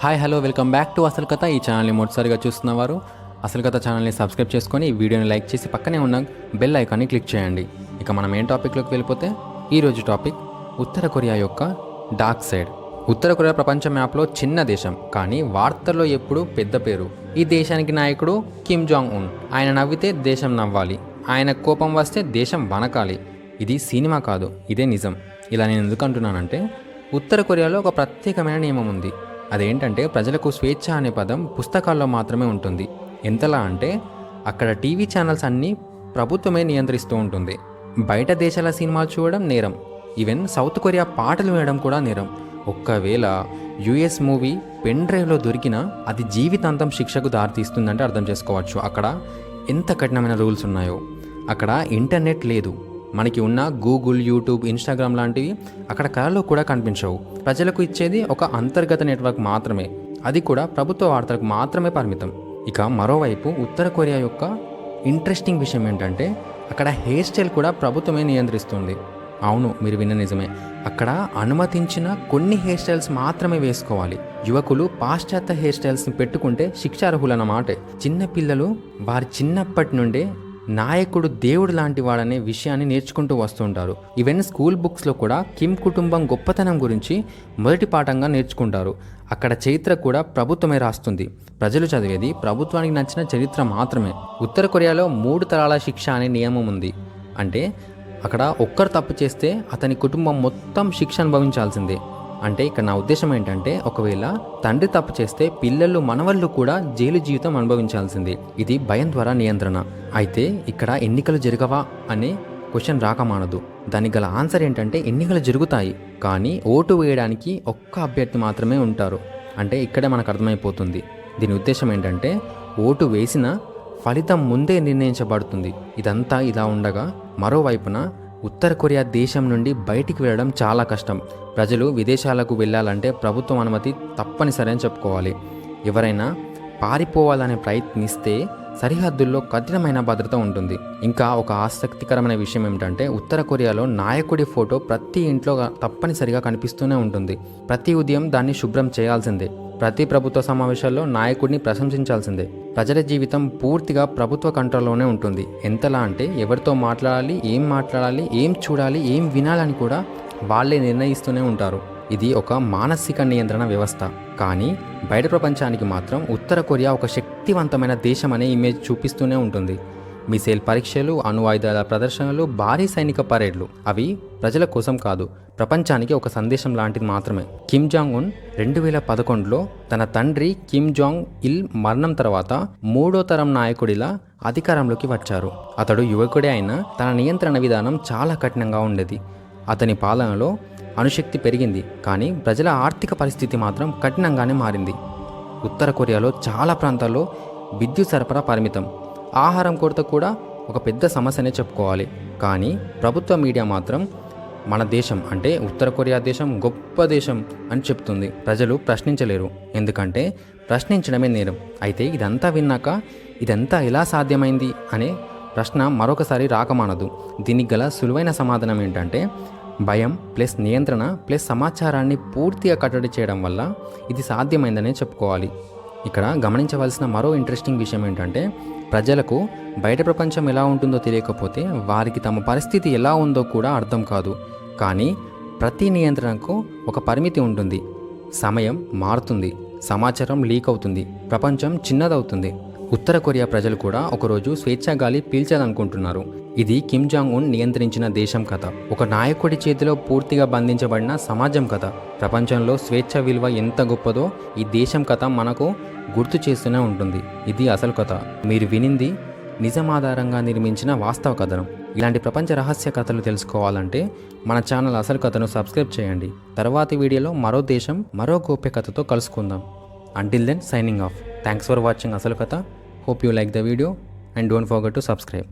Hi hello welcome back to అసలు కథ. ఈ ఛానల్ని మొదటిసారిగా చూస్తున్నవారు అసలు కథ ఛానల్ని సబ్స్క్రైబ్ చేసుకొని ఈ వీడియోని లైక్ చేసి పక్కనే ఉన్న బెల్ ఐకాన్ని క్లిక్ చేయండి. ఇక మనం ఏం టాపిక్లోకి వెళ్ళిపోతే ఈరోజు టాపిక్ ఉత్తర కొరియా యొక్క డార్క్ సైడ్. ఉత్తర కొరియా ప్రపంచ మ్యాప్లో చిన్న దేశం, కానీ వార్తల్లో ఎప్పుడు పెద్ద పేరు. ఈ దేశానికి నాయకుడు కిమ్ జాంగ్ ఉన్. ఆయన నవ్వితే దేశం నవ్వాలి, ఆయన కోపం వస్తే దేశం వనకాలి. ఇది సినిమా కాదు, ఇదే నిజం. ఇలా నేను ఎందుకు అంటున్నానంటే, ఉత్తర కొరియాలో ఒక ప్రత్యేకమైన నియమం ఉంది. అదేంటంటే, ప్రజలకు స్వేచ్ఛ అనే పదం పుస్తకాల్లో మాత్రమే ఉంటుంది. ఎంతలా అంటే అక్కడ టీవీ ఛానల్స్ అన్నీ ప్రభుత్వమే నియంత్రిస్తూ ఉంటుంది. బయట దేశాల సినిమాలు చూడడం నేరం, ఈవెన్ సౌత్ కొరియా పాటలు వినడం కూడా నేరం. ఒక్కవేళ యుఎస్ మూవీ పెన్ డ్రైవ్లో దొరికినా అది జీవితాంతం శిక్షకు దారితీస్తుందంటే అర్థం చేసుకోవచ్చు అక్కడ ఎంత కఠినమైన రూల్స్ ఉన్నాయో. అక్కడ ఇంటర్నెట్ లేదు, మనకి ఉన్న గూగుల్, యూట్యూబ్, ఇన్స్టాగ్రామ్ లాంటివి అక్కడ కళలో కూడా కనిపించవు. ప్రజలకు ఇచ్చేది ఒక అంతర్గత నెట్వర్క్ మాత్రమే, అది కూడా ప్రభుత్వ వార్తలకు మాత్రమే పరిమితం. ఇక మరోవైపు ఉత్తర కొరియా యొక్క ఇంట్రెస్టింగ్ విషయం ఏంటంటే, అక్కడ హెయిర్ స్టైల్ కూడా ప్రభుత్వమే నియంత్రిస్తుంది. అవును, మీరు విన్న నిజమే. అక్కడ అనుమతించిన కొన్ని హెయిర్ స్టైల్స్ మాత్రమే వేసుకోవాలి. యువకులు పాశ్చాత్య హెయిర్ స్టైల్స్ని పెట్టుకుంటే శిక్షార్హులన్నమాట. చిన్నపిల్లలు వారి చిన్నప్పటి నుండే నాయకుడు దేవుడు లాంటి వాడనే విషయాన్ని నేర్చుకుంటూ వస్తుంటారు. ఈవెన్ స్కూల్ బుక్స్లో కూడా కిమ్ కుటుంబం గొప్పతనం గురించి మొదటి పాఠంగా నేర్చుకుంటారు. అక్కడ చరిత్ర కూడా ప్రభుత్వమే రాస్తుంది. ప్రజలు చదివేది ప్రభుత్వానికి నచ్చిన చరిత్ర మాత్రమే. ఉత్తర కొరియాలో 3 తరాల శిక్ష అనే నియమం ఉంది. అంటే అక్కడ ఒక్కరు తప్పు చేస్తే అతని కుటుంబం మొత్తం శిక్ష అనుభవించాల్సిందే. అంటే ఇక్కడ నా ఉద్దేశం ఏంటంటే, ఒకవేళ తండ్రి తప్పు చేస్తే పిల్లలు, మనవళ్ళు కూడా జైలు జీవితం అనుభవించాల్సిందే. ఇది భయం ద్వారా నియంత్రణ. అయితే ఇక్కడ ఎన్నికలు జరగవా అనే క్వశ్చన్ రాకమానదు. దానికి గల ఆన్సర్ ఏంటంటే, ఎన్నికలు జరుగుతాయి, కానీ ఓటు వేయడానికి ఒక్క అభ్యర్థి మాత్రమే ఉంటారు. అంటే ఇక్కడే మనకు అర్థమైపోతుంది దీని ఉద్దేశం ఏంటంటే, ఓటు వేసిన ఫలితం ముందే నిర్ణయించబడుతుంది. ఇదంతా ఇలా ఉండగా, మరోవైపున ఉత్తర కొరియా దేశం నుండి బయటికి వెళ్ళడం చాలా కష్టం. ప్రజలు విదేశాలకు వెళ్ళాలంటే ప్రభుత్వం అనుమతి తప్పనిసరి అని చెప్పుకోవాలి. ఎవరైనా పారిపోవాలని ప్రయత్నిస్తే సరిహద్దుల్లో కఠినమైన భద్రత ఉంటుంది. ఇంకా ఒక ఆసక్తికరమైన విషయం ఏమిటంటే, ఉత్తర కొరియాలో నాయకుడి ఫోటో ప్రతి ఇంట్లో తప్పనిసరిగా కనిపిస్తూనే ఉంటుంది. ప్రతి ఉదయం దాన్ని శుభ్రం చేయాల్సిందే. ప్రతి ప్రభుత్వ సమావేశాల్లో నాయకుడిని ప్రశంసించాల్సిందే. ప్రజల జీవితం పూర్తిగా ప్రభుత్వ కంట్రోల్లోనే ఉంటుంది. ఎంతలా అంటే, ఎవరితో మాట్లాడాలి, ఏం చూడాలి, ఏం వినాలని కూడా వాళ్ళే నిర్ణయిస్తూనే ఉంటారు. ఇది ఒక మానసిక నియంత్రణ వ్యవస్థ. కానీ బయట ప్రపంచానికి మాత్రం ఉత్తర కొరియా ఒక శక్తివంతమైన దేశం అనే ఇమేజ్ చూపిస్తూనే ఉంటుంది. మిసైల్ పరీక్షలు, అణు ఆయుధాల ప్రదర్శనలు, భారీ సైనిక పరేడ్లు అవి ప్రజల కోసం కాదు, ప్రపంచానికి ఒక సందేశం లాంటిది మాత్రమే. కిమ్ జాంగ్ ఉన్ 2011లో తన తండ్రి కిమ్ జాంగ్ ఇల్ మరణం తర్వాత 3వ తరం నాయకుడిలా అధికారంలోకి వచ్చారు. అతడు యువకుడే అయినా తన నియంత్రణ విధానం చాలా కఠినంగా ఉండేది. అతని పాలనలో అణుశక్తి పెరిగింది, కానీ ప్రజల ఆర్థిక పరిస్థితి మాత్రం కఠినంగానే మారింది. ఉత్తర కొరియాలో చాలా ప్రాంతాల్లో విద్యుత్ సరఫరా పరిమితం, ఆహారం కొరత కూడా ఒక పెద్ద సమస్యనే చెప్పుకోవాలి. కానీ ప్రభుత్వ మీడియా మాత్రం మన దేశం అంటే ఉత్తర కొరియా దేశం గొప్ప దేశం అని చెప్తుంది. ప్రజలు ప్రశ్నించలేరు, ఎందుకంటే ప్రశ్నించడమే నేరం. అయితే ఇదంతా విన్నాక ఇదంతా ఎలా సాధ్యమైంది అనే ప్రశ్న మరొకసారి రాకమానదు. దీనికి గల సులువైన సమాధానం ఏంటంటే, భయం ప్లస్ నియంత్రణ ప్లస్ సమాచారాన్ని పూర్తిగా కట్టడి చేయడం వల్ల ఇది సాధ్యమైందనే చెప్పుకోవాలి. ఇక్కడ గమనించవలసిన మరో ఇంట్రెస్టింగ్ విషయం ఏంటంటే, ప్రజలకు బయట ప్రపంచం ఎలా ఉంటుందో తెలియకపోతే వారికి తమ పరిస్థితి ఎలా ఉందో కూడా అర్థం కాదు. కానీ ప్రతి నియంత్రణకు ఒక పరిమితి ఉంటుంది. సమయం మారుతుంది, సమాచారం లీక్ అవుతుంది, ప్రపంచం చిన్నదవుతుంది. ఉత్తర కొరియా ప్రజలు కూడా ఒకరోజు స్వేచ్ఛా గాలి పీల్చాలనుకుంటున్నారు. ఇది కిమ్ జాంగ్ ఉన్ నియంత్రించిన దేశం కథ. ఒక నాయకుడి చేతిలో పూర్తిగా బంధించబడిన సమాజం కథ. ప్రపంచంలో స్వేచ్ఛ విలువ ఎంత గొప్పదో ఈ దేశం కథ మనకు గుర్తు చేస్తూనే ఉంటుంది. ఇది అసలు కథ. మీరు వినింది నిజమాధారంగా నిర్మించిన వాస్తవ కథనం. ఇలాంటి ప్రపంచ రహస్య కథలు తెలుసుకోవాలంటే మన ఛానల్ అసలు కథను సబ్స్క్రైబ్ చేయండి. తర్వాతి వీడియోలో మరో దేశం, మరో గోప్య కథతో కలుసుకుందాం. Until then, signing off. Thanks for watching Asal Katha. Hope you like the video and don't forget to subscribe.